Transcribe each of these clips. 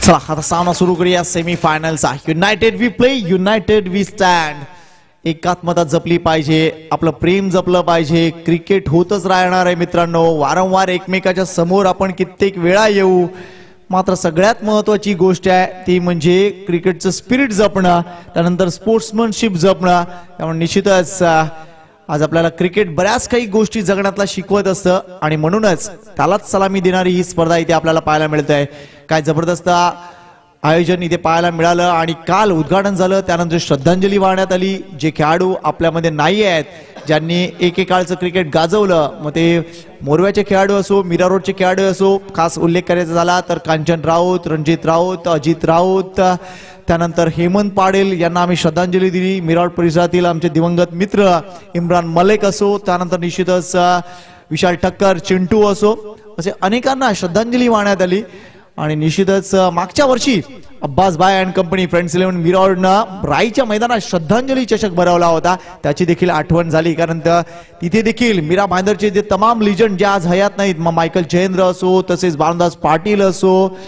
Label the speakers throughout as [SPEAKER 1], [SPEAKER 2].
[SPEAKER 1] चला आता सामना सुरू करूया सेमीफायनलचा. United we play, united we stand. एकात्मता जपली पाहिजे, आपलं प्रेम जपलं पाहिजे. क्रिकेट होतच राहणार आहे मित्रांनो. वारंवार एकमेकाच्या समोर आपण कित्येक वेळा येऊ, मात्र सगळ्यात महत्वाची गोष्ट आहे ती म्हणजे क्रिकेटचं स्पिरिट जपणं, त्यानंतर स्पोर्ट्समनशिप जपणं. त्यामुळे निश्चितच आज आपल्याला क्रिकेट बऱ्याच काही गोष्टी जगण्यातला शिकवत असतं आणि म्हणूनच त्यालाच सलामी देणारी ही स्पर्धा इथे आपल्याला पाहायला मिळते आहे. काय जबरदस्त आयोजन इथे पाहायला मिळालं आणि काल उद्घाटन झालं, त्यानंतर श्रद्धांजली वाहण्यात आली. जे खेळाडू आपल्यामध्ये नाही आहेत, ज्यांनी एकेकाळचं क्रिकेट गाजवलं, मग ते मोरव्याचे खेळाडू असो, मीरा रोडचे खेळाडू असो, खास उल्लेख करायचा झाला तर कांचन राऊत, रणजित राऊत, अजित राऊत, त्यानंतर हेमंत पाडेल यांना आम्ही श्रद्धांजली दिली. मीरा रोड परिसरातील आमचे दिवंगत मित्र इम्रान मलिक असो, त्यानंतर निश्चितच विशाल ठक्कर, चिंटू असो, असे अनेकांना श्रद्धांजली वाहण्यात आली. आणि निश्चितच मागच्या वर्षी अब्बास भाई अँड कंपनी फ्रेंड्स 11 मीरा रोडनं राईच्या मैदानात श्रद्धांजली चषक भरवला होता, त्याची देखील आठवण झाली. कारण तिथे देखील मीरा भाईंदरचे जे तमाम लिजंड जे आज हयात नाहीत, मग मायकल जयेंद्र असो, तसेच बाळदास पाटील असो,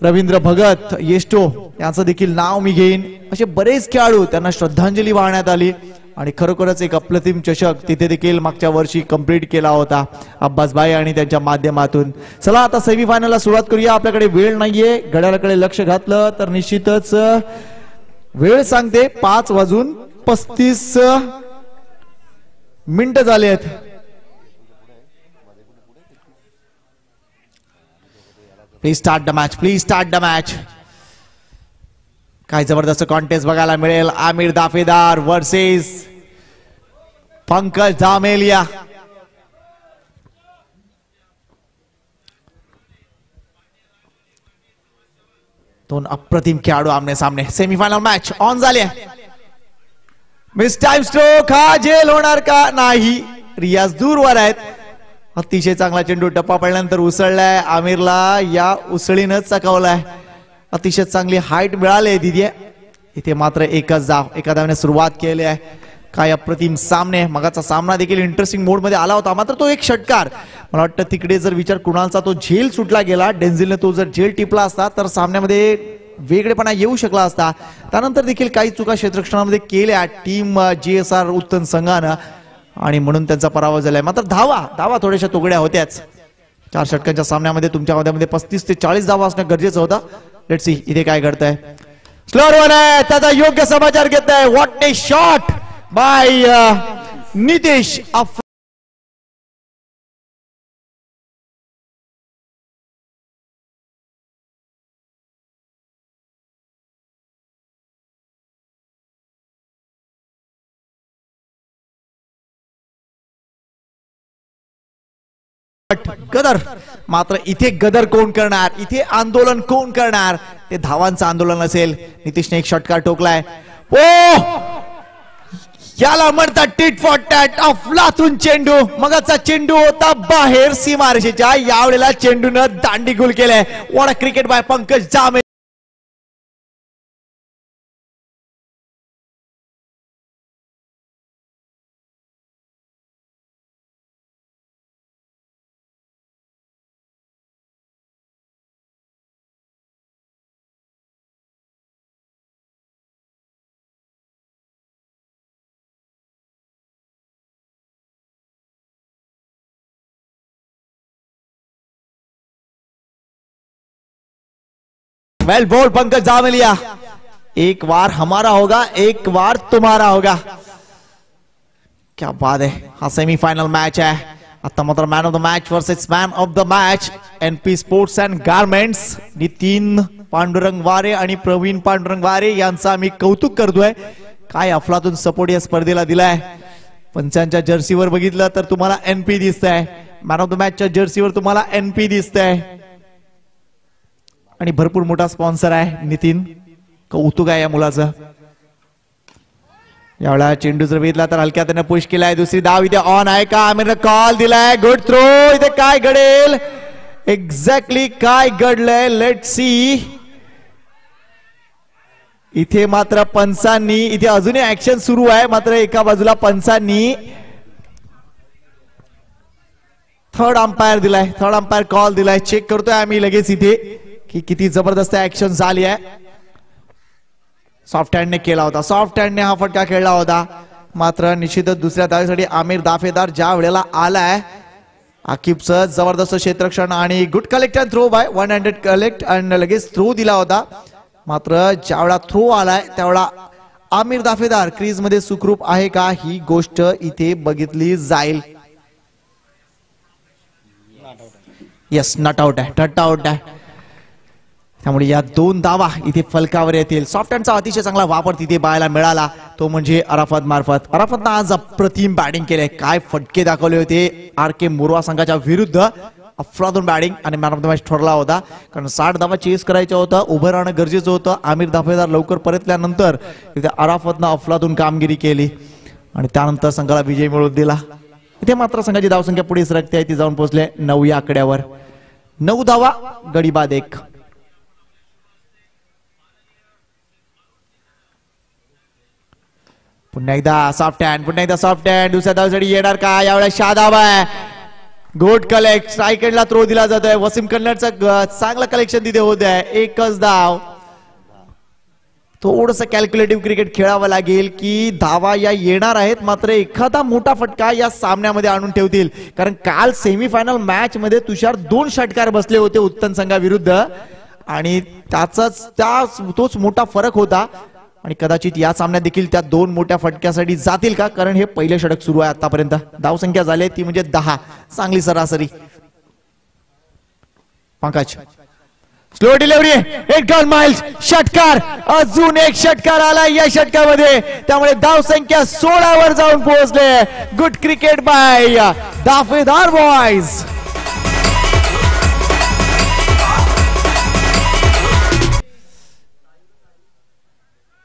[SPEAKER 1] रवींद्र भगत, येष्टो यांचं देखील नाव मी घेईन, असे बरेच खेळाडू त्यांना श्रद्धांजली वाहण्यात आली. आणि खरोखरच एक अप्रतिम चषक तिथे देखील मागच्या वर्षी कंप्लीट केला होता अब्बास भाई आणि त्यांच्या माध्यमातून. चला आता सेमीफायनलला सुरुवात करूया. आपल्याकडे वेळ नाहीये, घड्याळाकडे लक्ष घातलं तर निश्चितच वेळ सांगते 5:35 झाले आहेत. Please start the match, please start the match. काय जबरदस्त कॉन्टेस्ट बघायला मिळेल. आमिर दाफेदार वर्सेस पंकज जामेलिया. दोन अप्रतिम खेळाडू आमने सामने. सेमीफायनल मॅच ऑन झाली आहे. मिस टाइम स्ट्रोक, हा झेल होणार का नाही. रियाज दूरवर आहेत. अतिशय चांगला चेंडू टप्पा पडल्यानंतर उसळलाय. आमिरला या उसळीनच चकावलाय. अतिशय चांगली हाईट मिळाली आहे तिथे. इथे मात्र एकच धाव, एका धावने सुरुवात केली आहे. काय अप्रतिम सामने. मगाचा सामना देखील इंटरेस्टिंग मोड मध्ये आला होता, मात्र तो एक षटकार, मला वाटतं तिकडे जर विचार कुणालचा तो झेल सुटला गेला, डेन्झिलने तो जर झेल टिपला असता तर सामन्यामध्ये वेगळेपणा येऊ शकला असता. त्यानंतर देखील काही चुका क्षेत्ररक्षणामध्ये केल्या टीम GSR उत्तम संघानं आणि म्हणून त्यांचा पराभव झालाय. मात्र धावा थोड्याशा तुकड्या होत्याच. 4 षटकांच्या सामन्यामध्ये तुमच्या मध्ये 35 ते 40 धावा असणं गरजेचं होतं. लेट्स सी इथे काय घडतंय. स्लोअर वन आहे, त्याचा योग्य समाचार घेत आहे. What a shot by Nitesh. गदर, मात्र इथे गदर कोण करणार, इथे आंदोलन कोण करणार. ते धावांचं आंदोलन असेल. नितीशने एक षटकार ठोकलाय. ओ याला म्हणतात टिट फॉर टॅट. अफलातून चेंडू, मगाचा चेंडू होता बाहेर सीमारेषेच्या, यावेळेला चेंडूनं दांडी गुल केलाय. What a cricket bye Pankaj जामे. वेल बोल्ड पंकज जामेलिया. एक बार हमारा होगा, एक बार तुम्हारा होगा. क्या बात है. हा सेमीफायनल मॅच आहे. आता मात्र man of the match versus man of the match. NP sports and garments Nitin Pandurang वारे आणि प्रवीण पांडुरंग वारे यांचा आम्ही कौतुक करतोय. काय अफलातून सपोर्ट या स्पर्धेला दिलाय. पंचांच्या जर्सीवर बघितलं तर तुम्हाला NP दिसतंय. मॅन ऑफ द मॅचच्या जर्सीवर तुम्हाला NP दिसतंय आणि भरपूर मोठा स्पॉन्सर आहे. नितीन, कौतुक आहे या मुलाचं. यावेळेला चेंडू जर बघितला तर हलक्या त्याने पुश केलाय. दुसरी धाव इथे ऑन आहे का. आमिरने कॉल दिलाय. Good throw. इथे काय घडेल, एक्झॅक्टली काय घडलंय, लेट सी. इथे मात्र पंचांनी, इथे अजूनही ऍक्शन सुरू आहे, मात्र एका बाजूला पंचांनी थर्ड अंपायर दिलाय, थर्ड अंपायर कॉल दिलाय. चेक करतोय आम्ही लगेच इथे की किती जबरदस्त ऍक्शन झाली आहे. सॉफ्ट हँडने केला होता, सॉफ्ट हँडने हा फटका खेळला होता. मात्र निश्चितच दुसऱ्या धावेसाठी आमिर दाफेदार ज्या वेळेला आलाय, आकिबचं जबरदस्त क्षेत्ररक्षण आणि good collect and throw by 100 collect आणि लगेच थ्रो दिला होता. मात्र ज्यावेळा थ्रो आलाय त्यावेळा आमिर दाफेदार क्रीज मध्ये सुखरूप आहे का ही गोष्ट इथे बघितली जाईल. यस, नॉट आउट आहे, नॉट आउट आहे. त्यामुळे या 2 धावा इथे फलकावर येतील. सॉफ्ट हँडचा अतिशय चांगला वापर तिथे पाहायला मिळाला, तो म्हणजे अराफत मार्फत. अराफतनं आज अप्रतिम बॅटिंग केले, काय फटके दाखवले होते. RK मोरवा संघाच्या विरुद्ध अफलातून बॅटिंग आणि मॅन ऑफ द मॅच ठरला होता. कारण 60 धावा चेस करायच्या होतं, उभं राहणं गरजेचं होतं. आमिर दाफेदार लवकर परतल्यानंतर इथे अराफतनं अफलातून कामगिरी केली आणि त्यानंतर संघाला विजय मिळवून दिला. इथे मात्र संघाची धावसंख्या पुढे सरकते आहे, ती जाऊन पोहोचले 9 या आकड्यावर. 9 धावा, गडी बाद 1. पुन्हा एकदा सॉफ्ट हँड, पुन्हा एकदा सॉफ्ट हँड. दुसऱ्या धावेसाठी येणार का यावेळेस? शादाब आहे. गुड कलेक्ट, स्ट्राईक हँडला थ्रो दिला जातोय. वसीम कन्नडचं चांगलं कलेक्शन तिथे होत आहे. एकच धाव. थोडस कॅल्क्युलेटिव्ह क्रिकेट खेळावं लागेल की धावा या येणार आहेत, मात्र एखादा मोठा फटका या सामन्यामध्ये आणून ठेवतील. कारण काल सेमीफायनल मॅच मध्ये तुषार 2 षटकार बसले होते उत्तम संघाविरुद्ध आणि तोच मोठा फरक होता. आणि कदाचित या सामन्यात देखील त्या 2 मोठ्या फटक्यासाठी जातील का, कारण हे पहिले षटक सुरू आहे आतापर्यंत. धावसंख्या झाली ती म्हणजे 10, चांगली सरासरी. पंकज, स्लो डिलिव्हरी, एक गन माइल्स षटकार, अजून एक षटकार आला या षटकामध्ये. त्यामुळे धावसंख्या 16 वर जाऊन पोहोचले. Good cricket by Dafedar boys.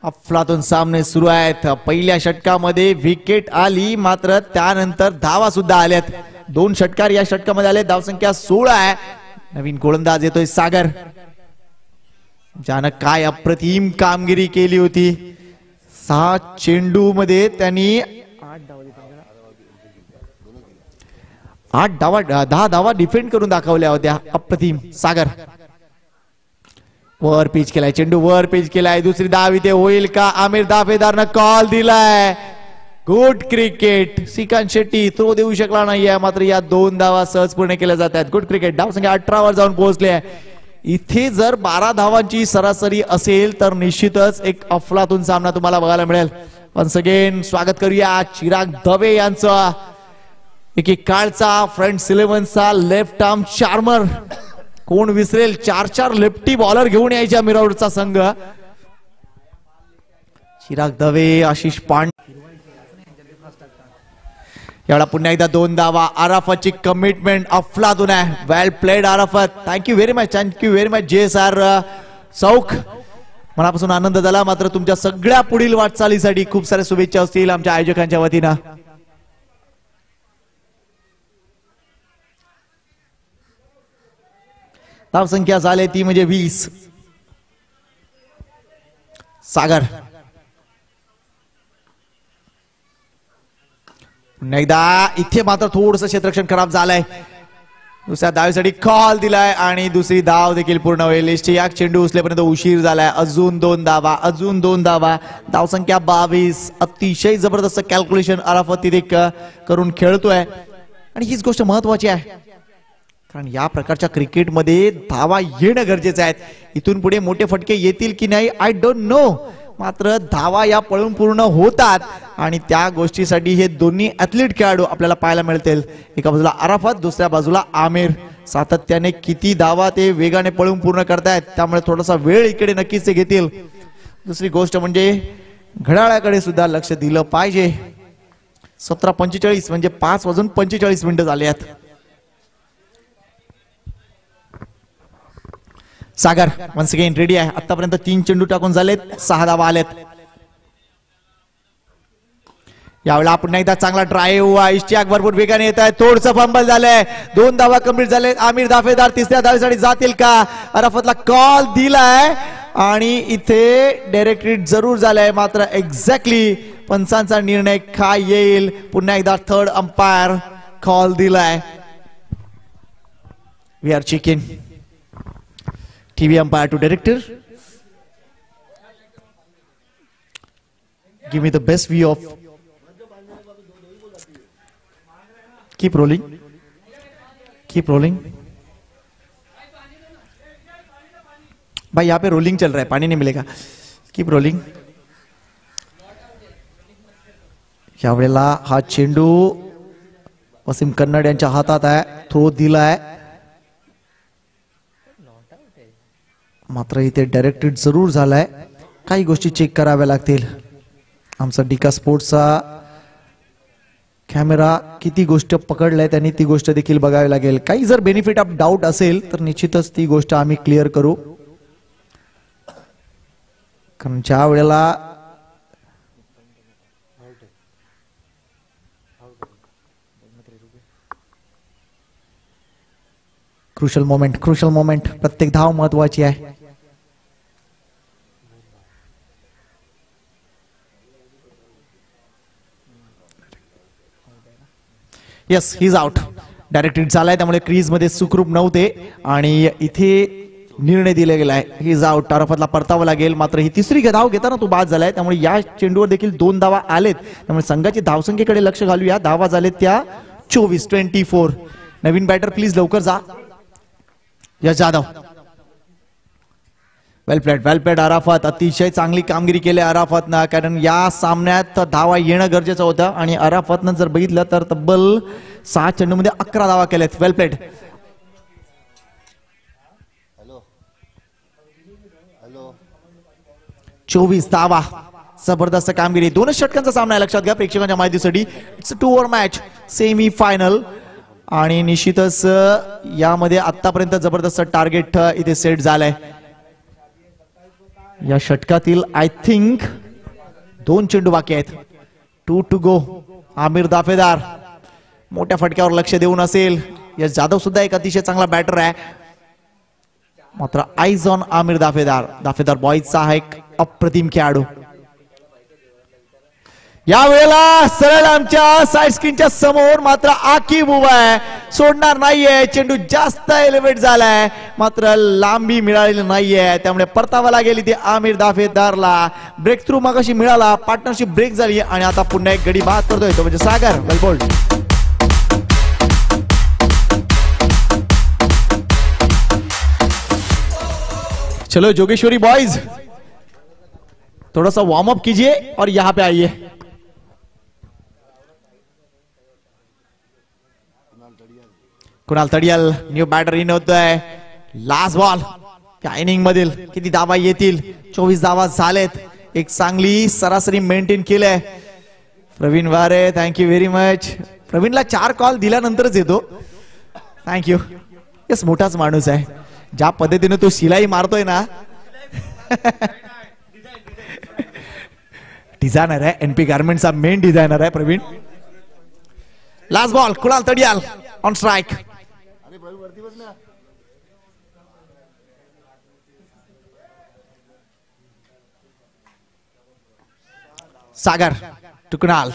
[SPEAKER 1] अफलातून सामने सुरू आहेत. पहिल्या षटकामध्ये विकेट आली, मात्र त्यानंतर धावा सुद्धा आल्यात. 2 षटकार या षटकामध्ये आले. धावसंख्या 16 आहे. नवीन गोलंदाज येतोय सागर, ज्यानं काय अप्रतिम कामगिरी केली होती. 6 चेंडू मध्ये त्यांनी 10 धावा डिफेंड करून दाखवल्या होत्या. अप्रतिम. सागर वर पिच केलाय, चेंडू वर पिच केलाय. दुसरी धाव इथे होईल का? आमिर दाफेदारनं कॉल दिलाय. Good cricket. Shrikant Shetty throw देऊ शकला नाहीये, मात्र या 2 धावा सहज पूर्ण केल्या जात आहेत. Good cricket. धावसंख्या 18 वर जाऊन पोहोचले आहे. इथे जर 12 धावांची सरासरी असेल तर निश्चितच एक अफलातून सामना तुम्हाला बघायला मिळेल. वन्स अगेन स्वागत करूया चिराग दवे यांचं. एक काळचा फ्रंट 11चा लेफ्ट आर्म चार्मर. कोण विसरेल, 4 लेफ्टी बॉलर घेऊन यायच्या मिरावरचा संघ. चिराग दवे, आशिष पांडे. यावेळा पुन्हा एकदा 2 धावा. अराफतची कमिटमेंट अफलातून आहे. Well played Arafat. Thank you very much, thank you very much JSR Chowk. मनापासून आनंद झाला. मात्र तुमच्या सगळ्या पुढील वाटचालीसाठी खूप साऱ्या शुभेच्छा असतील आमच्या आयोजकांच्या वतीनं. धावसंख्या झाली ती म्हणजे 20. सागर पुन्हा एकदा. इथे मात्र थोडस क्षेत्ररक्षण खराब झालंय. दुसऱ्या धावेसाठी कॉल दिलाय आणि दुसरी धाव देखील पूर्ण होईल. एक चेंडू उचलेपर्यंत उशीर झालाय. अजून 2 धावा, अजून 2 धावा. धावसंख्या 22. अतिशय जबरदस्त कॅल्क्युलेशन अराफत तिथे करून खेळतोय आणि हीच गोष्ट महत्वाची आहे, कारण या प्रकारच्या क्रिकेटमध्ये धावा येणं गरजेचं आहे. इथून पुढे मोठे फटके येतील की नाही आय डोंट नो, मात्र धावा या पळून पूर्ण होतात आणि त्या गोष्टीसाठी हे दोन्ही ॲथलीट खेळाडू आपल्याला पाहायला मिळतील. एका बाजूला अराफत, दुसऱ्या बाजूला आमिर. सातत्याने किती धावा ते वेगाने पळून पूर्ण करतायत, त्यामुळे थोडासा वेळ इकडे नक्कीच ते घेतील. दुसरी गोष्ट म्हणजे घड्याळाकडे सुद्धा लक्ष दिलं पाहिजे. 17:45 म्हणजे 5:45 झाले आहेत. सागर वन्स अगेन रेडी आहे. आतापर्यंत 3 चेंडू टाकून झालेत, 6 धावा आलेत. यावेळेला पुन्हा एकदा चांगला ड्राईव्ह. इश्तियाक भरपूर वेगाने येत आहे. थोडंसं फंबल झालंय. 2 धावा कंप्लीट झालेत. आमिर दाफेदार तिसऱ्या धावेसाठी जातील का? अराफतला कॉल दिलाय आणि इथे डायरेक्ट हिट जरूर झालाय, मात्र एक्झॅक्टली पंचांचा निर्णय काय येईल? पुन्हा एकदा थर्ड अंपायर कॉल दिलाय. We are checking. TV umpire to director. Give me the best view of. Keep rolling. Keep rolling. भाई यहाँ पे रोलिंग चल रहा है, पानी नहीं मिलेगा. Keep rolling. यावेळेला हा चेंडू वसीम कन्नड यांच्या हातात आहे. थ्रो दिलाय, मात्र इथे डायरेक्टेड जरूर झालाय. काही गोष्टी चेक कराव्या लागतील. आमचा डिका स्पोर्ट्सचा कॅमेरा किती गोष्ट पकडलाय त्यांनी ती गोष्ट देखील बघावी लागेल. काही जर बेनिफिट ऑफ डाऊट असेल तर निश्चितच ती गोष्ट आम्ही क्लिअर करू. कारण ज्या वेळेला क्रुशल मोमेंट प्रत्येक धाव महत्वाची आहे. Yes, he is out. Directed झालाय, त्यामुळे क्रीज मध्ये सुखरूप नव्हते आणि इथे निर्णय दिला गेलाय. He is out. अराफतला परतावं लागेल, मात्र ही तिसरी धाव घेताना तो बाद झालाय. त्यामुळे या चेंडूवर देखील 2 धावा आलेत. त्यामुळे संघाची धावसंख्येकडे लक्ष घालूया. धावा झालेत त्या 24. नवीन बॅटर प्लीज लवकर जा. यश जाधव. वेल प्लेड अराफत. अतिशय चांगली कामगिरी केली अराफतनं, कारण या सामन्यात धावा येणं गरजेचं होतं आणि अराफतनं जर बघितलं तर तब्बल 6 चेंडूमध्ये 11 धावा केल्यात. वेल प्लेड. 24 धावा. जबरदस्त कामगिरी. 2च षटकांचा सामना आहे, लक्षात घ्या प्रेक्षकांच्या माहितीसाठी. It's 2 over match, semi final आणि निश्चितच यामध्ये आतापर्यंत जबरदस्त टार्गेट इथे सेट झालाय. या षटकातील आय थिंक 2 चेंडू बाकी आहेत. 2 to go. आमिर दाफेदार मोठ्या फटक्यावर लक्ष देऊन असेल. यश जाधव सुद्धा एक अतिशय चांगला बॅटर आहे, मात्र आईज ऑन आमिर दाफेदार बॉईजचा हा एक अप्रतिम खेळाडू. या वेळेला सरळ आमच्या साइड स्क्रीनच्या समोर मात्र आकिब उभा आहे, सोडणार नाहीये. चेंडू जास्त एलिव्हेट झालाय, मात्र लांबी मिळालेली नाहीये. त्यामुळे परतावा लागेल इथे आमिर दाफेदारला. ब्रेक थ्रू मगाशी मिळाला, पार्टनरशिप ब्रेक झाली आणि आता पुन्हा एक गडी बाद करतोय तो म्हणजे सागर. वेल बोल्ड. चलो जोगेश्वरी बॉयज, थोड़ा सा वार्म अप कीजिए और यहां पे आइए. कुणाल तडियल न्यू बॅटर इन होतोय. लास्ट बॉल त्या इनिंग मधील किती धावा येतील? 24 धावा झालेत. एक चांगली सरासरी मेंटेन केलंय Praveen Ware. Thank you very much. प्रवीणला 4 कॉल दिल्यानंतरच येतो. थँक्यू. यस, मोठाच माणूस आहे. ज्या पद्धतीने तो शिलाई मारतोय ना, डिझायनर आहे. एनपी गारमेंटचा मेन डिझायनर आहे Praveen. Last ball Kunal Tadiyal on strike. Sagar to Kunal.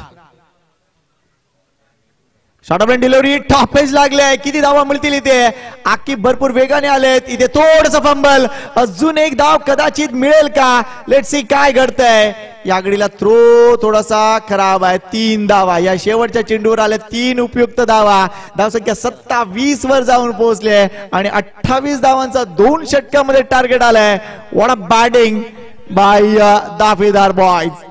[SPEAKER 1] Short of delivery, top edge लागले. किती धावा मिळतील इथे? आकिब भरपूर वेगाने आलेत. इथे थोडस फंबल. अजून एक धाव कदाचित मिळेल का? लेट्स सी काय घडतंय. या गडीला थ्रो थोडासा खराब आहे. 3 धावा या शेवटच्या चेंडूवर आल्या. 3 उपयुक्त धावा. धावसंख्या 27 वर जाऊन पोहोचले आणि 28 धावांचा 2 षटकामध्ये टार्गेट आलाय. What a batting by Dafedar boys.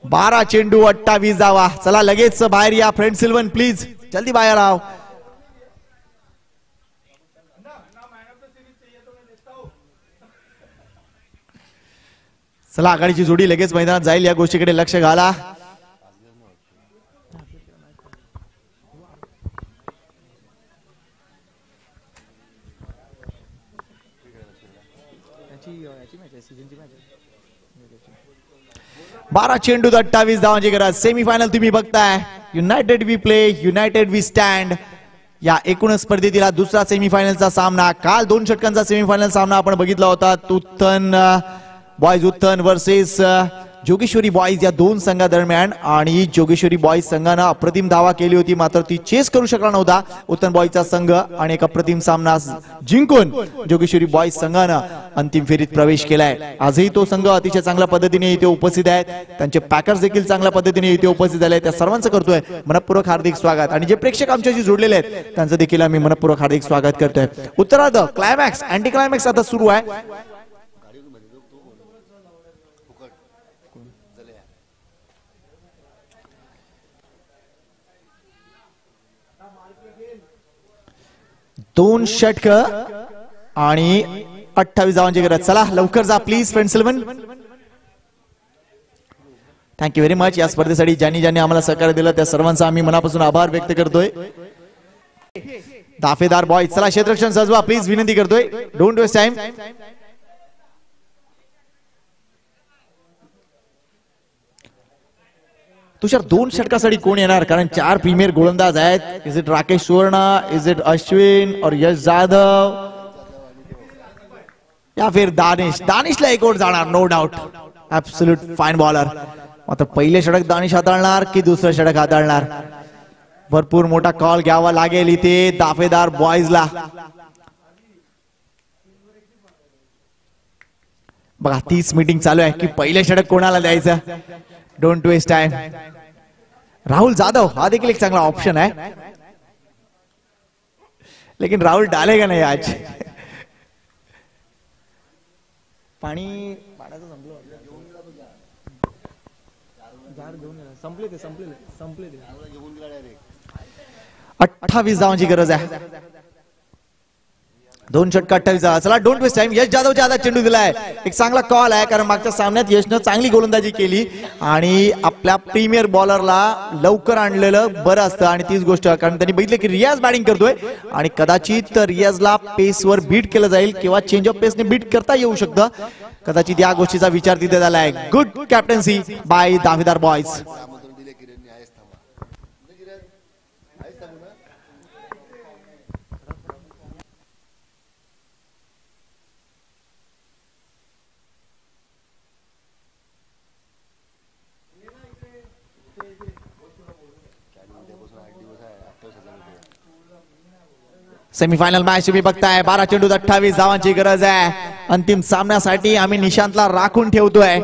[SPEAKER 1] 12 चेंडू 28 धावा. चला लगेच बाहेर या. फ्रेंड सिल्वन प्लीज जल्दी बाहेर आओ. चला आघाडीची जोडी लगेच मैदानात जाईल. या गोष्टीकडे लक्ष घाला. बारा चेंडू 28 धावांची गरज. सेमीफायनल तुम्ही बघताय. United we play, united we stand. या एकूणच स्पर्धेतील हा दुसरा सेमीफायनलचा सामना. काल 2 षटकांचा सेमीफायनल सामना आपण बघितला होता. उत्तन बॉयज उत्तन वर्सेस जोगेश्वरी बॉईज या दोन संघादरम्यान आणि जोगेश्वरी बॉईज संघानं अप्रतिम धावा केली होती, मात्र ती चेस करू शकला नव्हता उत्तम बॉईजचा संघ आणि एक अप्रतिम सामना जिंकून जोगेश्वरी बॉईज संघानं अंतिम फेरीत प्रवेश केलाय. आजही तो संघ अतिशय चांगल्या पद्धतीने इथे उपस्थित आहेत, त्यांचे पॅकर्स देखील चांगल्या पद्धतीने इथे उपस्थित झाले. त्या सर्वांचं करतोय मनपूर्वक हार्दिक स्वागत आणि जे प्रेक्षक आमच्याशी जोडलेले आहेत त्यांचं देखील आम्ही मनपूर्वक हार्दिक स्वागत करतोय. उत्तरार्ध क्लायमॅक्स अँटी क्लायमॅक्स आता सुरू आहे. दोन षटक आणि 28 धावांची गरज. चला लवकर जा please friends 11. Thank you very much. या स्पर्धेसाठी ज्यांनी आम्हाला सहकार्य दिलं त्या सर्वांचा आम्ही मनापासून आभार व्यक्त करतोय. दाफेदार बॉयज चला क्षेत्ररक्षण सजवा प्लीज, विनंती करतोय. Don't waste time. तुषार दोन षटकासाठी कोण येणार, कारण 4 प्रीमियर गोलंदाज आहेत. इज इट राकेश सुवर्ण, इज इट अश्विन और यश जाधव या फिर दानिश. दानिशला एक ओव्हर जाणार no doubt, absolute fine bowler. मात्र पहिले षटक दानिश हाताळणार की दुसरं षटक हाताळणार, भरपूर मोठा कॉल घ्यावा लागेल इथे दाफेदार बॉईजला. बघा 30 मीटिंग चालू आहे की पहिले षटक कोणाला द्यायचं. Don't waste time. Rahul Jadhav हा देखील एक चांगला ऑप्शन आहे, लेकिन राहुल डालेगा नहीं आज. पाण्याचं संपले 28 धावांची गरज आहे. दोन षटक 28 धावा. चला डोंट वेस्ट टाइम. यश जाधवच्या हातात चेंडू दिलाय. एक चांगला कॉल आहे, कारण मागच्या सामन्यात यशनं चांगली गोलंदाजी केली आणि आपल्या प्रीमियर बॉलरला लवकर आणलेलं बरं असतं. आणि तीच गोष्ट, कारण त्यांनी बघितलं की रियाज बॅटिंग करतोय आणि कदाचित रियाजला पेसवर बीट केलं जाईल किंवा चेंज ऑफ पेसने बीट करता येऊ शकतं. कदाचित या गोष्टीचा विचार तिथे झालाय. गुड कॅप्टन्सी बाय दावेदार बॉयज. सेमीफायनल मॅच तुम्ही बघताय. 12 चेंडूत 28 धावांची गरज आहे. अंतिम सामन्यासाठी आम्ही निशांतला राखून ठेवतोय.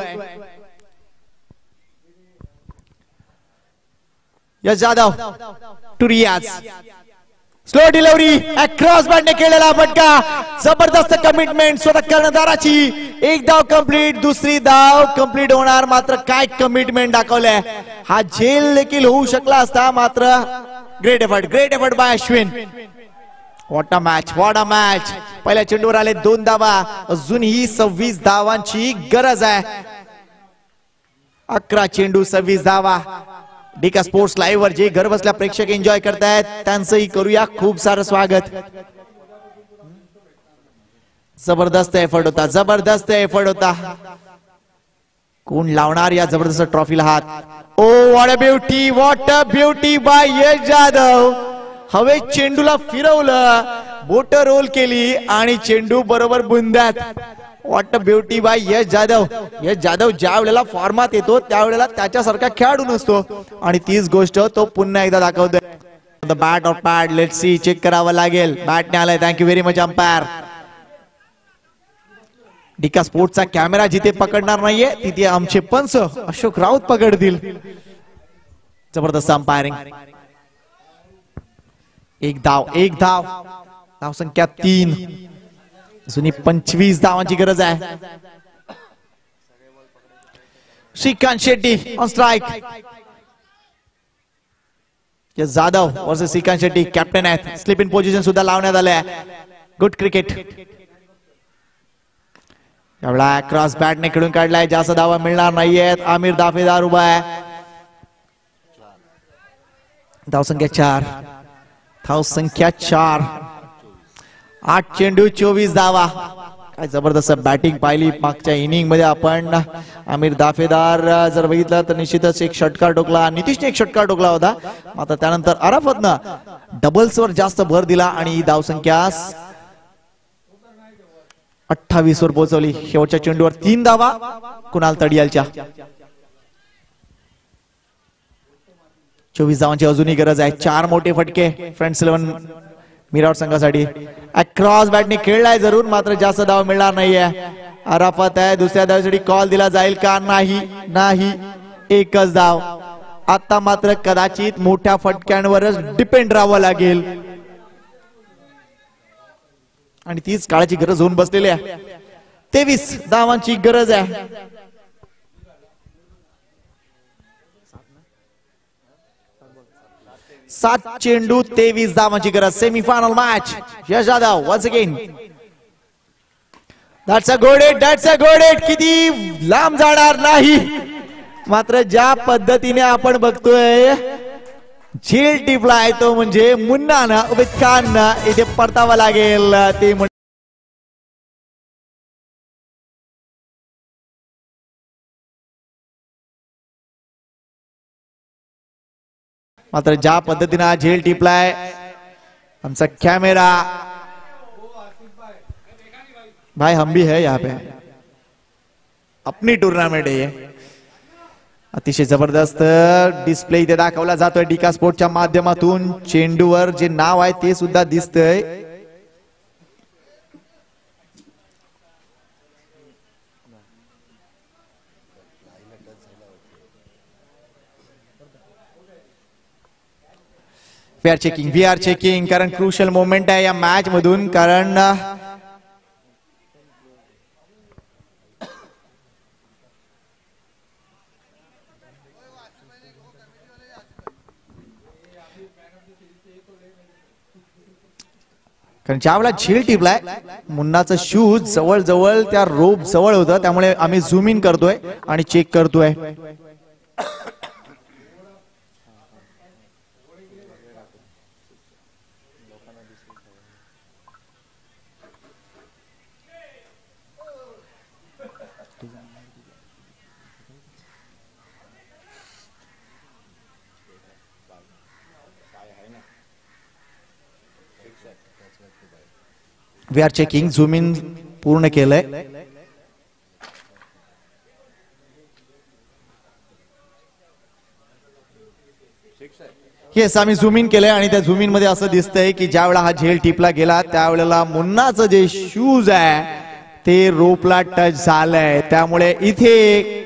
[SPEAKER 1] यश जाधव टू रियाज. स्लो डिलिव्हरी अक्रॉस बॅटने केलेला फटका. जबरदस्त कमिटमेंट स्वतः कर्णधाराची. एक धाव कंप्लीट, दुसरी धाव कंप्लीट होणार. मात्र काय कमिटमेंट दाखवलंय. हा झेल देखील होऊ शकला असता, मात्र great effort bye Ashwin. What a match. पहिल्या चेंडूवर आले 2 धावा. अजूनही 26 धावांची गरज आहे. 11 चेंडू 26 धावा. डिका स्पोर्ट्स लाईव्ह वर जे घर बसल्या प्रेक्षक एन्जॉय करतायत त्यांचंही करूया खूप सारं स्वागत. जबरदस्त एफर्ट होता. कोण लावणार या जबरदस्त ट्रॉफीला हात. ओ व्हॉट अ ब्युटी बाय यश जाधव. हवे चेंडूला फिरवलं, बोट रोल केली आणि चेंडू बरोबर बुंद्यात. व्हॉट अ ब्युटी बाय यश जाधव. यश जाधव ज्या वेळेला फॉर्मात येतो त्यावेळेला त्याच्यासारखा खेळाडू नसतो आणि तीच गोष्ट तो पुन्हा एकदा दाखवतोय. The bat off pad let's see. Check करावं लागेल. बॅटने आलाय. Thank you very much umpire. Dika स्पोर्ट्सचा कॅमेरा जिथे पकडणार नाहीये तिथे आमचे पंच अशोक राऊत पकडतील. जबरदस्त अंपायरिंग. एक धाव संख्या 3. जुनी 25 धावांची गरज आहे. Shrikant Shetty on strike. Jadhav versus Shrikant Shetty captain आहेत. स्लिप इन पोझिशन सुद्धा लावण्यात आले आहे. Good cricket. यावेळा क्रॉस बॅटने खेळून काढलाय. जास्त धावा मिळणार नाहीयेत. आमिर दाफेदार उभा आहे. धावसंख्या 4. 8 चेंडू 24 धावा. काय जबरदस्त बॅटिंग पाहिली मागच्या इनिंग मध्ये आपण. आमिर दाफेदार जर बघितलं तर निश्चितच एक षटकार ठोकला. नितीशने एक षटकार ठोकला होता. मात्र त्यानंतर अराफतनं डबल्स वर जास्त भर दिला आणि धावसंख्या 28 वर पोहोचवली. शेवटच्या चेंडूवर 3 धावा कुणाल तडियालच्या. 24 धावांची अजूनही गरज आहे. 4 मोठे फटके फ्रेंड्स 11 मिरावट संघासाठी. क्रॉस बॅटने खेळलाय जरूर, मात्र जास्त धाव मिळणार नाहीये. अराफत आहे, दुसऱ्या धावेसाठी कॉल दिला जाईल का? नाही, एकच धाव. आता मात्र कदाचित मोठ्या फटक्यांवरच डिपेंड राहावं लागेल आणि तीच काळाची गरज होऊन बसलेली आहे. 23 धावांची गरज आहे. 7 चेंडू 23 धावांची गरज. Semifinal match. Yash Jadhav once again. That's a good hit. किती लांब जाणार नाही, मात्र ज्या पद्धतीने आपण बघतोय झेल टिपलाय तो म्हणजे मुन्ना उबेद खान इथे परतावा लागेल. ते मात्र ज्या पद्धतीने हा झेल टिपलाय आमचा कॅमेरा भाई, हम भी है यहाँ पे, अपनी टूर्नामेंट है ये. अतिशय जबरदस्त डिस्प्ले इथे दाखवला जातोय डिका स्पोर्टच्या माध्यमातून. चेंडूवर जे नाव आहे ते सुद्धा दिसतंय. वी आर चेकिंग कारण क्रुशियल मोमेंट आहे या मॅच मधून. कारण ज्यावेळेला झेल टिपलाय मुन्नाचं शूज जवळ जवळ त्या रोप जवळ होतं, त्यामुळे आम्ही झूम इन करतोय आणि चेक करतोय. We are checking. Zoom in पूर्ण केलंय. येस, आम्ही झूम इन केलंय आणि त्या झूम इन मध्ये असं दिसतंय की ज्या वेळेला हा झेल टिपला गेला त्यावेळेला मुन्नाचं जे शूज आहे ते रोपला टच झालंय. त्यामुळे इथे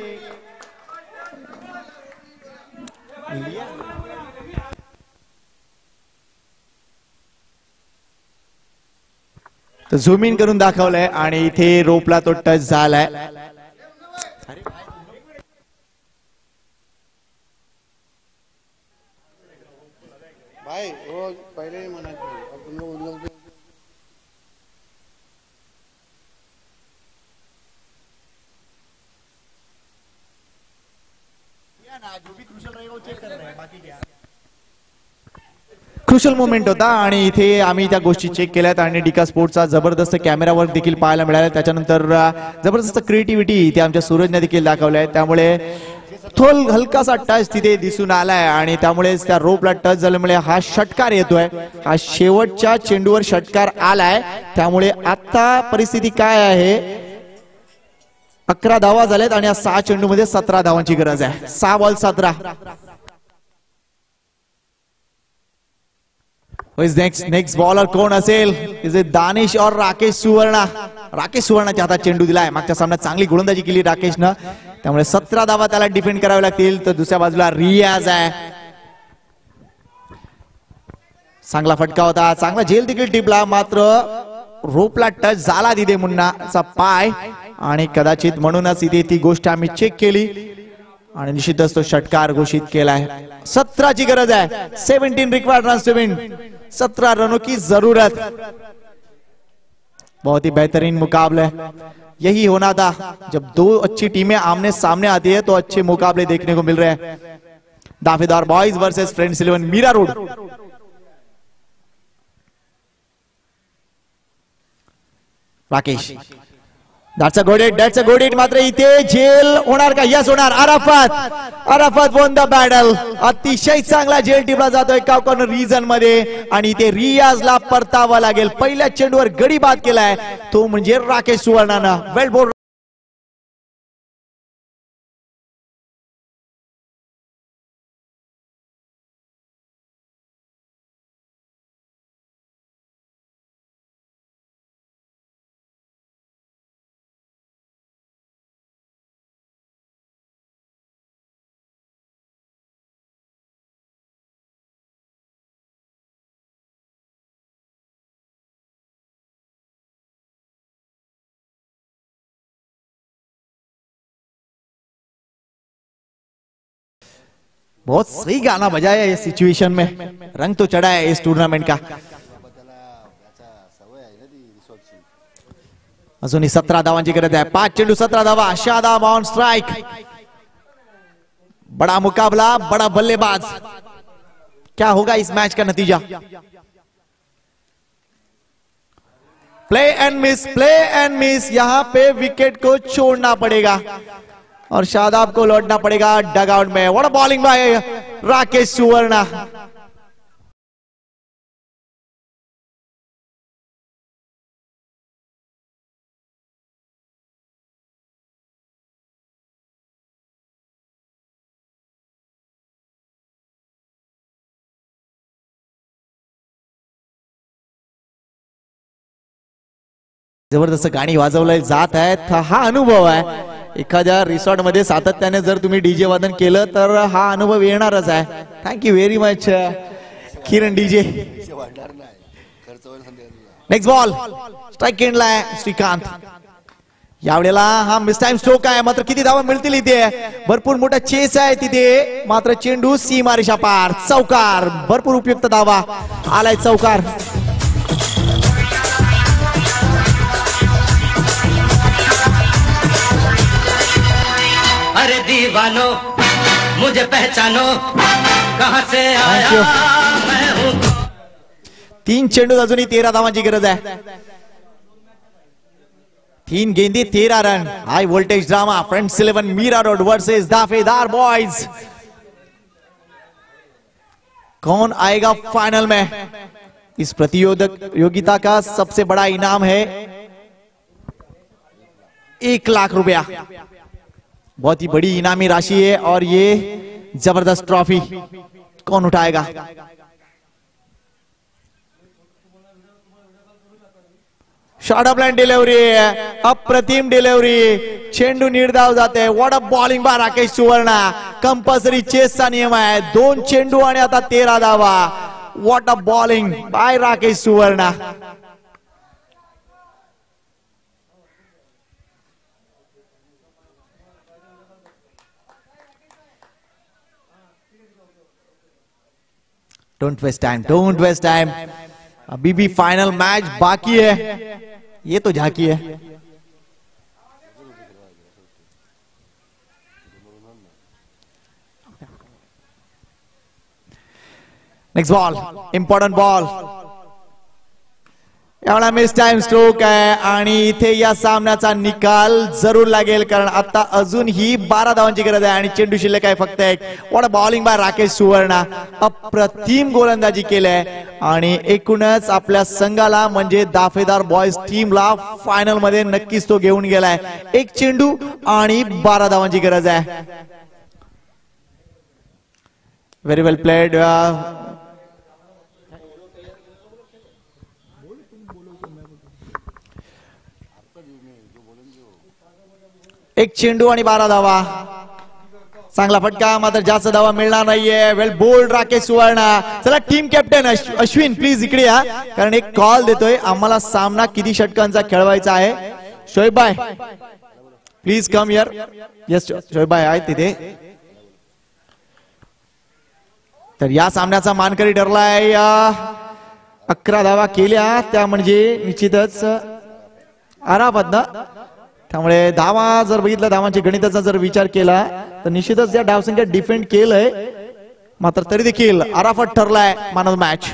[SPEAKER 1] झूम इन करून दाखवलंय आणि इथे रोपला तो टच झालाय.
[SPEAKER 2] भाई वो पहले ही मना किया, अब तुम लोग उन लोग
[SPEAKER 1] जो भी क्रुशियल रहेगा वो चेक कर रहे हैं, बाकी क्या. क्रुशियल मोमेंट होता आणि इथे आम्ही त्या गोष्टी चेक केल्यात आणि डिका स्पोर्टचा जबरदस्त कॅमेरावर देखील पाहायला मिळाला. त्याच्यानंतर जबरदस्त क्रिएटिव्हिटी इथे आमच्या सूरजने देखील दाखवलंय. त्यामुळे हलकासा टच तिथे दिसून आलाय आणि त्यामुळे त्या रोपला टच झाल्यामुळे हा षटकार येतोय. हा शेवटच्या चेंडूवर षटकार आलाय. त्यामुळे आता परिस्थिती काय आहे, 11 धावा झाल्यात आणि या 6 चेंडू मध्ये 17 धावांची गरज आहे. 6 बॉल 17. नेक्स्ट बॉलर कोण असेल? इज इट दानिश और राकेश सुवर्णा? राकेश सुवर्णाच्या हातात चेंडू दिलाय. मागच्या सामन्यात चांगली गोलंदाजी केली राकेशनं, त्यामुळे 17 धावा त्याला डिफेंड करावे लागतील. तर दुसऱ्या बाजूला रियाज आहे. चांगला फटका होता, चांगला झेल देखील टिपला, मात्र रोपला टच झाला तिथे मुन्नाचा पाय आणि कदाचित म्हणूनच इथे ती गोष्ट आम्ही चेक केली आणि निश्चितच तो षटकार घोषित केलाय. 17 ची गरज आहे. 17 रिक्वायर्ड रन्स टू विन. 17 रनों की जरूरत. बहुत ही बेहतरीन मुकाबला है. यही होना था, जब दो अच्छी टीमें आमने सामने आती है तो अच्छे मुकाबले देखने को मिल रहे हैं. Dawedar boys versus friends 11 Mira Road. Rakesh, that's a good hit. मात्र इथे झेल होणार का? यस होणार. Arafat won the battle. अतिशय चांगला झेल टिपला जातोय काव कॉर्नर रिजन मध्ये आणि इथे रियाजला परतावा लागेल. पहिल्या चेंडूवर गडी बाद केलाय तो म्हणजे राकेश सुवर्णानं. वेल बोल्ड. बहुत सही गाना बजाया इस सिचुएशन में, रंग तो चढ़ा है इस टूर्नामेंट का। अजूनही 17 धावांची गरज आहे, 5 चेंडू 17 धावा, शादाब ऑन स्ट्राइक। बड़ा मुकाबला, बड़ा बल्लेबाज, क्या होगा इस मैच का नतीजा? प्ले एंड मिस, यहां पे विकेट को छोड़ना पड़ेगा और शादाब को लौटना पड़ेगा डगआउट में। What a bowling by Rakesh Suvarna. जबरदस्त गाणी वाजवलं जात आहेत, हा अनुभव आहे। एखाद्या रिसॉर्ट मध्ये सातत्याने जर तुम्ही डीजे वादन केलं तर हा अनुभव येणारच आहे। थँक्यू व्हेरी मच किरण डीजे। नेक्स्ट बॉल स्ट्राइक एंडला आहे श्रीकांत। यावेळेला हा मिस टाइम स्ट्रोक आहे, मात्र किती धावा मिळतील इथे? भरपूर मोठा चेस आहे तिथे, मात्र चेंडू सीमारेषा पार, चौकार, भरपूर उपयुक्त धावा आलाय चौकार।
[SPEAKER 3] अरे दीवानो मुझे पहचानो, कहां से आया मैं हूं।
[SPEAKER 1] 3 चेंडू अजूनही 13 धावांची गरज आहे। 3 गेंदे 13 run. High voltage drama, friends 11 Mira road versus Dafedar boys. कौन आएगा फाइनल में? इस प्रतियोगिता का सबसे बड़ा इनाम है 1 लाख रुपया, बहुत ही बड़ी इनामी राशि है और ये जबरदस्त ट्रॉफी कौन उठाएगा? शॉर्ट अप लाइन डिलीवरी है, अप्रतिम डिलीवरी, चेंडू निर्धाव जाते। What a bowling by Rakesh Suvarna. Compulsory चेसचा नियम आहे, 2 चेंडू आणि आता 13 धावा। What a bowling by Rakesh Suvarna. Don't waste time, अभी भी फाइनल मैच बाकी है, ये तो झांकी है। नेक्स्ट बॉल, इंपॉर्टंट बॉल, एवढा मिस टाइम स्ट्रोक आहे आणि इथे या सामन्याचा निकाल जरूर लागेल, कारण आता अजूनही 12 धावांची गरज आहे आणि चेंडू शिल्लक आहे फक्त 1। What a bowling by Rakesh Suvarna, अप्रतिम गोलंदाजी केली आणि एकूणच आपल्या संघाला म्हणजे दाफेदार बॉयज टीमला फायनल मध्ये नक्कीच तो घेऊन गेलाय। 1 चेंडू आणि 12 धावांची गरज आहे। व्हेरी वेल प्लेड। एक चेंडू आणि 12 धावा, चांगला फटका, मात्र जास्त धावा मिळणार नाहीये। वेल बोल्ड राकेश सुवर्णा। चला टीम कॅप्टन अश्विन प्लीज इकडे या, कारण एक कॉल देतोय, आम्हाला सामना किती षटकांचा खेळवायचा आहे। शोएब भाई please come here. Yes Shoaib भाई आहेत तिथे। तर या सामन्याचा मानकरी ठरलाय, 11 धावा केल्या त्या म्हणजे निश्चितच आरामदना। त्यामुळे धावा जर बघितलं, धावांच्या गणिताचा जर विचार केला तर निश्चितच या डावसंख्या डिफेंड केलंय, मात्र तरी देखील अराफत ठरलाय मॅन ऑफ द मॅच।